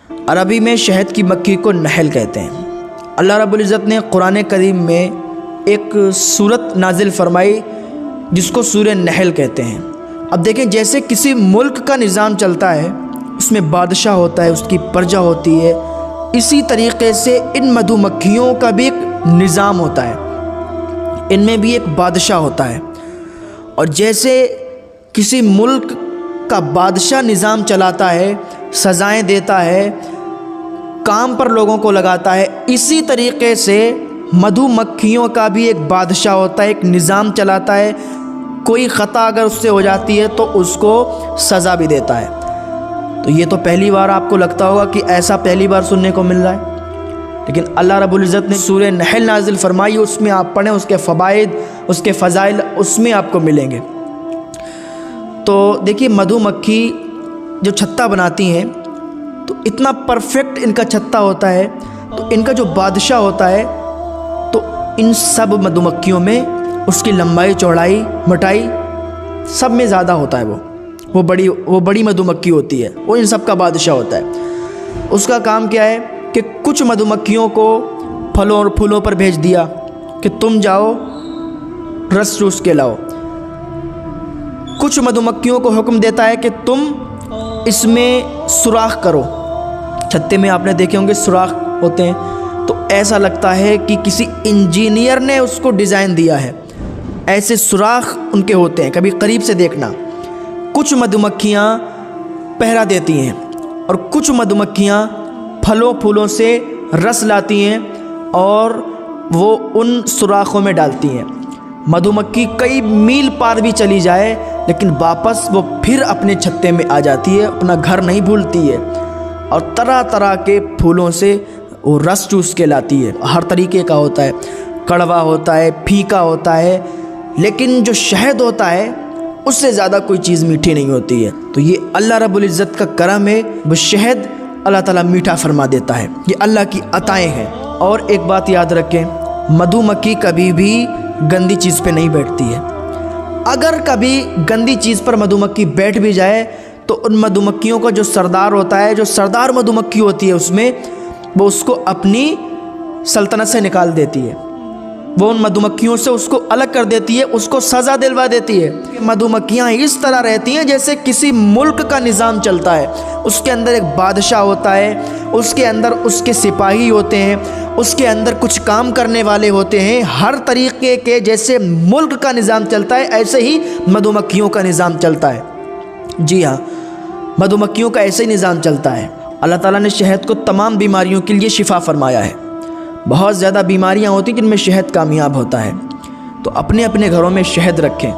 अरबी में शहद की मक्खी को नहल कहते हैं। अल्लाह रब्बुल इज़्ज़त ने कुरान करीम में एक सूरत नाजिल फरमाई जिसको सूरह नहल कहते हैं। अब देखें, जैसे किसी मुल्क का निज़ाम चलता है, उसमें बादशाह होता है, उसकी प्रजा होती है, इसी तरीक़े से इन मधुमक्खियों का भी एक निज़ाम होता है, इनमें भी एक बादशाह होता है। और जैसे किसी मुल्क का बादशाह निज़ाम चलाता है, सज़ाएँ देता है, काम पर लोगों को लगाता है, इसी तरीक़े से मधुमक्खियों का भी एक बादशाह होता है, एक निज़ाम चलाता है। कोई ख़ता अगर उससे हो जाती है तो उसको सज़ा भी देता है। तो ये तो पहली बार आपको लगता होगा कि ऐसा पहली बार सुनने को मिल रहा है, लेकिन अल्लाह रब्बुल इज़्ज़त ने सूरह नहल नाजिल फरमाई, उसमें आप पढ़ें, उसके फ़वाइद, उसके फ़ज़ाइल उसमें आपको मिलेंगे। तो देखिए, मधुमक्खी जो छत्ता बनाती हैं तो इतना परफेक्ट इनका छत्ता होता है, तो इनका जो बादशाह होता है तो इन सब मधुमक्खियों में उसकी लंबाई, चौड़ाई, मोटाई सब में ज़्यादा होता है। वो बड़ी मधुमक्खी होती है, वो इन सब का बादशाह होता है। उसका काम क्या है कि कुछ मधुमक्खियों को फलों और फूलों पर भेज दिया कि तुम जाओ रस चूस के लाओ। कुछ मधुमक्खियों को हुक्म देता है कि तुम इसमें सुराख करो। छत्ते में आपने देखे होंगे सुराख होते हैं, तो ऐसा लगता है कि किसी इंजीनियर ने उसको डिज़ाइन दिया है, ऐसे सुराख उनके होते हैं, कभी करीब से देखना। कुछ मधुमक्खियाँ पहरा देती हैं और कुछ मधुमक्खियाँ फलों फूलों से रस लाती हैं और वो उन सुराखों में डालती हैं। मधुमक्खी कई मील पार भी चली जाए लेकिन वापस वो फिर अपने छत्ते में आ जाती है, अपना घर नहीं भूलती है और तरह तरह के फूलों से वो रस चूस के लाती है। हर तरीके का होता है, कड़वा होता है, फीका होता है, लेकिन जो शहद होता है उससे ज़्यादा कोई चीज़ मीठी नहीं होती है। तो ये अल्लाह रब्बुल इज़्ज़त का करम है, वो शहद अल्लाह ताला मीठा फरमा देता है। ये अल्लाह की अताएँ हैं। और एक बात याद रखें, मधुमक्खी कभी भी गंदी चीज़ पे नहीं बैठती है। अगर कभी गंदी चीज़ पर मधुमक्खी बैठ भी जाए तो उन मधुमक्खियों का जो सरदार होता है, जो सरदार मधुमक्खी होती है उसमें, वो उसको अपनी सल्तनत से निकाल देती है। वो उन मधुमक्खियों से उसको अलग कर देती है, उसको सज़ा दिलवा देती है। मधुमक्खियाँ इस तरह रहती हैं जैसे किसी मुल्क का निज़ाम चलता है। उसके अंदर एक बादशाह होता है, उसके अंदर उसके सिपाही होते हैं, उसके अंदर कुछ काम करने वाले होते हैं। हर तरीके के, जैसे मुल्क का निज़ाम चलता है ऐसे ही मधुमक्खियों का निज़ाम चलता है। जी हाँ, मधुमक्खियों का ऐसे ही निज़ाम चलता है। अल्लाह ताला ने शहद को तमाम बीमारियों के लिए शिफा फरमाया है। बहुत ज़्यादा बीमारियां होती हैं जिनमें शहद कामयाब होता है। तो अपने अपने घरों में शहद रखें।